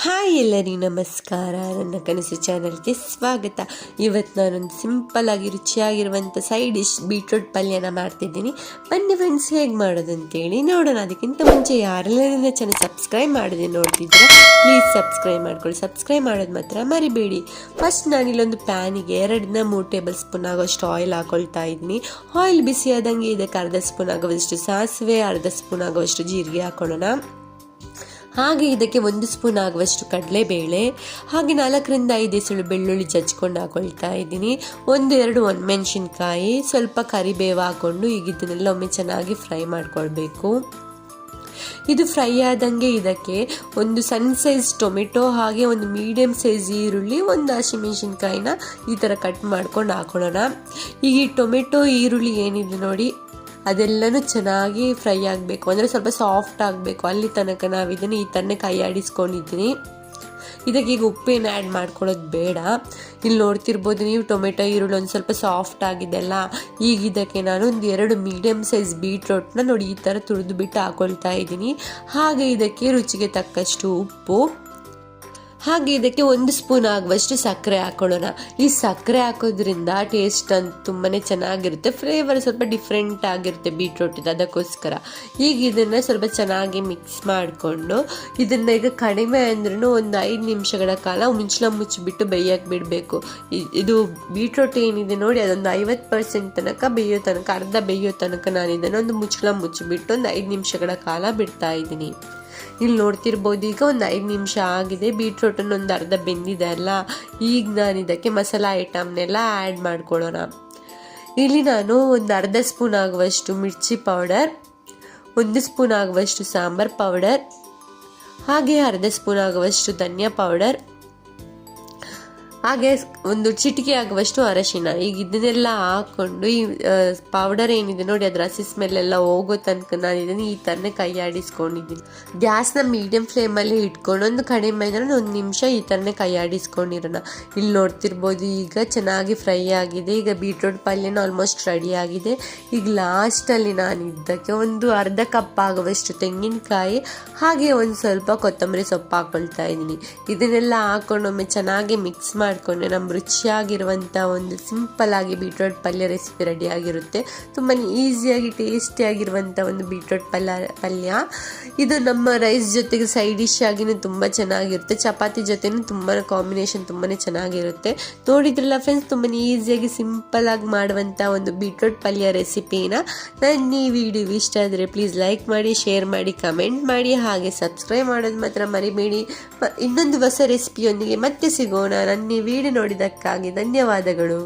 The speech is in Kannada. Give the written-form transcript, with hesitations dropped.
ಹಾಯ್ ಎಲ್ಲರಿಗೂ ನಮಸ್ಕಾರ. ನನ್ನ ಕನಸು ಚಾನಲ್ಗೆ ಸ್ವಾಗತ. ಇವತ್ತು ನಾನೊಂದು ಸಿಂಪಲ್ ಆಗಿ ರುಚಿಯಾಗಿರುವಂಥ ಸೈಡ್ ಡಿಶ್ ಬೀಟ್ರೂಟ್ ಪಲ್ಯನ ಮಾಡ್ತಿದ್ದೀನಿ. ಬನ್ನಿ ಫ್ರೆಂಡ್ಸ್, ಹೇಗೆ ಮಾಡೋದು ಅಂತೇಳಿ ನೋಡೋಣ. ಅದಕ್ಕಿಂತ ಮುಂಚೆ ಯಾರೆಲ್ಲ ನನ್ನ ಚಾನಲ್ ಸಬ್ಸ್ಕ್ರೈಬ್ ಮಾಡಿದೆ ನೋಡ್ತಿದ್ರೆ ಪ್ಲೀಸ್ ಸಬ್ಸ್ಕ್ರೈಬ್ ಮಾಡ್ಕೊಳ್ಳಿ. ಸಬ್ಸ್ಕ್ರೈಬ್ ಮಾಡೋದು ಮಾತ್ರ ಮರಿಬೇಡಿ. ಫಸ್ಟ್ ನಾನಿಲ್ಲೊಂದು ಪ್ಯಾನಿಗೆ 2-3 ಟೇಬಲ್ ಸ್ಪೂನ್ ಆಗೋಷ್ಟು ಆಯಿಲ್ ಹಾಕೊಳ್ತಾ ಇದ್ದೀನಿ. ಆಯಿಲ್ ಬಿಸಿ ಆದಂಗೆ ಇದಕ್ಕೆ ಅರ್ಧ ಸ್ಪೂನ್ ಆಗುವಷ್ಟು ಸಾಸಿವೆ, ಅರ್ಧ ಸ್ಪೂನ್ ಆಗುವಷ್ಟು ಜೀರಿಗೆ ಹಾಕೊಳ್ಳೋಣ. ಹಾಗೆ ಇದಕ್ಕೆ 1 ಸ್ಪೂನ್ ಆಗುವಷ್ಟು ಕಡಲೆಬೇಳೆ, ಹಾಗೆ 4-5 ಎಸಳು ಬೆಳ್ಳುಳ್ಳಿ ಜಜ್ಕೊಂಡು ಹಾಕೊಳ್ತಾ ಇದ್ದೀನಿ. 1-2 ಒಣಮೆಣಸಿನ್ಕಾಯಿ, ಸ್ವಲ್ಪ ಕರಿಬೇವು ಹಾಕ್ಕೊಂಡು ಈಗ ಇದನ್ನೆಲ್ಲ ಒಮ್ಮೆ ಚೆನ್ನಾಗಿ ಫ್ರೈ ಮಾಡ್ಕೊಳ್ಬೇಕು. ಇದು ಫ್ರೈ ಆದಂಗೆ ಇದಕ್ಕೆ ಒಂದು ಸಣ್ಣ ಸೈಜ್ ಟೊಮೆಟೊ, ಹಾಗೆ ಒಂದು ಮೀಡಿಯಂ ಸೈಜ್ ಈರುಳ್ಳಿ, 1 ಹಸಿಮೆಣಸಿನ್ಕಾಯಿನ ಈ ಥರ ಕಟ್ ಮಾಡ್ಕೊಂಡು ಹಾಕೊಳ್ಳೋಣ. ಈಗ ಈ ಟೊಮೆಟೊ ಈರುಳ್ಳಿ ಏನಿದೆ ನೋಡಿ, ಅದೆಲ್ಲನೂ ಚೆನ್ನಾಗಿ ಫ್ರೈ ಆಗಬೇಕು, ಅಂದರೆ ಸ್ವಲ್ಪ ಸಾಫ್ಟ್ ಆಗಬೇಕು. ಅಲ್ಲಿ ತನಕ ನಾವು ಇದನ್ನು ಈ ಥರನೇ ಕೈ ಆಡಿಸ್ಕೊಂಡಿದ್ದೀನಿ. ಇದಕ್ಕೆ ಈಗ ಉಪ್ಪೇನು ಆ್ಯಡ್ ಮಾಡ್ಕೊಳ್ಳೋದು ಬೇಡ. ಇಲ್ಲಿ ನೋಡ್ತಿರ್ಬೋದು ನೀವು, ಟೊಮೆಟೊ ಈರುಳ್ಳಿ ಒಂದು ಸ್ವಲ್ಪ ಸಾಫ್ಟ್ ಆಗಿದೆಲ್ಲ. ಈಗ ಇದಕ್ಕೆ ನಾನು 2 ಮೀಡಿಯಮ್ ಸೈಜ್ ಬೀಟ್ರೋಟ್ನ ನೋಡಿ ಈ ಥರ ತುರಿದು ಬಿಟ್ಟು ಹಾಕೊಳ್ತಾ ಇದ್ದೀನಿ. ಹಾಗೆ ಇದಕ್ಕೆ ರುಚಿಗೆ ತಕ್ಕಷ್ಟು ಉಪ್ಪು, ಹಾಗೆ ಇದಕ್ಕೆ 1 ಸ್ಪೂನ್ ಆಗುವಷ್ಟು ಸಕ್ಕರೆ ಹಾಕೊಳ್ಳೋಣ. ಈ ಸಕ್ಕರೆ ಹಾಕೋದ್ರಿಂದ ಟೇಸ್ಟ್ ಅಂತ ತುಂಬಾ ಚೆನ್ನಾಗಿರುತ್ತೆ, ಫ್ಲೇವರ್ ಸ್ವಲ್ಪ ಡಿಫ್ರೆಂಟ್ ಆಗಿರುತ್ತೆ ಬೀಟ್ರೂಟಿದ್ದು, ಅದಕ್ಕೋಸ್ಕರ. ಈಗ ಇದನ್ನು ಸ್ವಲ್ಪ ಚೆನ್ನಾಗಿ ಮಿಕ್ಸ್ ಮಾಡಿಕೊಂಡು ಇದನ್ನು ಈಗ ಕಡಿಮೆ ಅಂದ್ರೂ ಒಂದು 5 ನಿಮಿಷಗಳ ಕಾಲ ಮುಚ್ಚಿಬಿಟ್ಟು ಬೇಯಕ್ಕೆ ಬಿಡಬೇಕು. ಇದು ಬೀಟ್ರೂಟ್ ಏನಿದೆ ನೋಡಿ, ಅದೊಂದು 50% ತನಕ ಬೇಯೋ ತನಕ, ಅರ್ಧ ಬೇಯೋ ತನಕ ನಾನು ಇದನ್ನು ಒಂದು ಮುಚ್ಚಿಬಿಟ್ಟು ಒಂದು 5 ನಿಮಿಷಗಳ ಕಾಲ ಬಿಡ್ತಾ ಇದ್ದೀನಿ. ಇಲ್ಲಿ ನೋಡ್ತಿರ್ಬೋದು, ಈಗ ಒಂದು 5 ನಿಮಿಷ ಆಗಿದೆ. ಬೀಟ್ರೂಟನ್ನು ಒಂದು ಅರ್ಧ ಬೆಂದಿದೆ ಅಲ್ಲ. ಈಗ ನಾನು ಇದಕ್ಕೆ ಮಸಾಲ ಐಟಮ್ನೆಲ್ಲ ಆ್ಯಡ್ ಮಾಡ್ಕೊಳ್ಳೋಣ. ಇಲ್ಲಿ ನಾನು ಒಂದು ಅರ್ಧ ಸ್ಪೂನ್ ಆಗುವಷ್ಟು ಮಿರ್ಚಿ ಪೌಡರ್, 1 ಸ್ಪೂನ್ ಆಗುವಷ್ಟು ಸಾಂಬಾರ್ ಪೌಡರ್, ಹಾಗೆ ಅರ್ಧ ಸ್ಪೂನ್ ಆಗುವಷ್ಟು ಧನಿಯಾ ಪೌಡರ್, ಹಾಗೆ ಒಂದು ಚಿಟಿಕೆ ಆಗುವಷ್ಟು ಅರಶಿನ. ಈಗ ಇದನ್ನೆಲ್ಲ ಹಾಕ್ಕೊಂಡು ಈ ಪೌಡರ್ ಏನಿದೆ ನೋಡಿ, ಅದರ ಹಸಿ ಸ್ಮೆಲ್ಲೆಲ್ಲ ಹೋಗೋ ತನಕ ನಾನು ಇದನ್ನು ಈ ಥರನೇ ಕೈ ಆಡಿಸ್ಕೊಂಡಿದ್ದೀನಿ. ಗ್ಯಾಸ್ನ ಮೀಡಿಯಂ ಫ್ಲೇಮಲ್ಲಿ ಇಟ್ಕೊಂಡು ಒಂದು ಕಡಿಮೆ ಅಂದರೆ 1 ನಿಮಿಷ ಈ ಥರನೇ ಕೈ ಆಡಿಸ್ಕೊಂಡಿರೋಣ. ಇಲ್ಲಿ ನೋಡ್ತಿರ್ಬೋದು, ಈಗ ಚೆನ್ನಾಗಿ ಫ್ರೈ ಆಗಿದೆ. ಈಗ ಬೀಟ್ರೂಟ್ ಪಲ್ಯನ ಆಲ್ಮೋಸ್ಟ್ ರೆಡಿ ಆಗಿದೆ. ಈಗ ಲಾಸ್ಟಲ್ಲಿ ನಾನು ಇದಕ್ಕೆ ಒಂದು ಅರ್ಧ ಕಪ್ ಆಗುವಷ್ಟು ತೆಂಗಿನಕಾಯಿ, ಹಾಗೆ ಒಂದು ಸ್ವಲ್ಪ ಕೊತ್ತಂಬರಿ ಸೊಪ್ಪು ಹಾಕ್ಕೊಳ್ತಾ ಇದ್ದೀನಿ. ಇದನ್ನೆಲ್ಲ ಹಾಕೊಂಡು ಒಮ್ಮೆ ಚೆನ್ನಾಗಿ ಮಿಕ್ಸ್ ಮಾಡಿಕೊಂಡ್ರೆ ನಮ್ಮ ರುಚಿಯಾಗಿರುವಂಥ ಒಂದು ಸಿಂಪಲ್ ಆಗಿ ಬೀಟ್ರೂಟ್ ಪಲ್ಯ ರೆಸಿಪಿ ರೆಡಿ ಆಗಿರುತ್ತೆ. ತುಂಬಾ ಈಸಿಯಾಗಿ ಟೇಸ್ಟಿಯಾಗಿರುವಂಥ ಒಂದು ಬೀಟ್ರೂಟ್ ಪಲ್ಯ. ಇದು ನಮ್ಮ ರೈಸ್ ಜೊತೆಗೆ ಸೈಡ್ ಡಿಶ್ ಆಗಿನೂ ತುಂಬ ಚೆನ್ನಾಗಿರುತ್ತೆ, ಚಪಾತಿ ಜೊತೆನೂ ತುಂಬ ಕಾಂಬಿನೇಷನ್ ತುಂಬಾ ಚೆನ್ನಾಗಿರುತ್ತೆ. ನೋಡಿದ್ರಲ್ಲ ಫ್ರೆಂಡ್ಸ್, ತುಂಬಾ ಈಸಿಯಾಗಿ ಸಿಂಪಲ್ ಆಗಿ ಮಾಡುವಂಥ ಒಂದು ಬೀಟ್ರೂಟ್ ಪಲ್ಯ ರೆಸಿಪಿನ. ನನ್ನ ಈ ವಿಡಿಯೋ ಇಷ್ಟ ಆದರೆ ಪ್ಲೀಸ್ ಲೈಕ್ ಮಾಡಿ, ಶೇರ್ ಮಾಡಿ, ಕಮೆಂಟ್ ಮಾಡಿ, ಹಾಗೆ ಸಬ್ಸ್ಕ್ರೈಬ್ ಮಾಡೋದು ಮಾತ್ರ ಮರಿಬೇಡಿ. ಇನ್ನೊಂದು ಹೊಸ ರೆಸಿಪಿಯೊಂದಿಗೆ ಮತ್ತೆ ಸಿಗೋಣ. ನನ್ನ ವಿಡಿಯೋ ನೋಡಿದ್ದಕ್ಕಾಗಿ ಧನ್ಯವಾದಗಳು.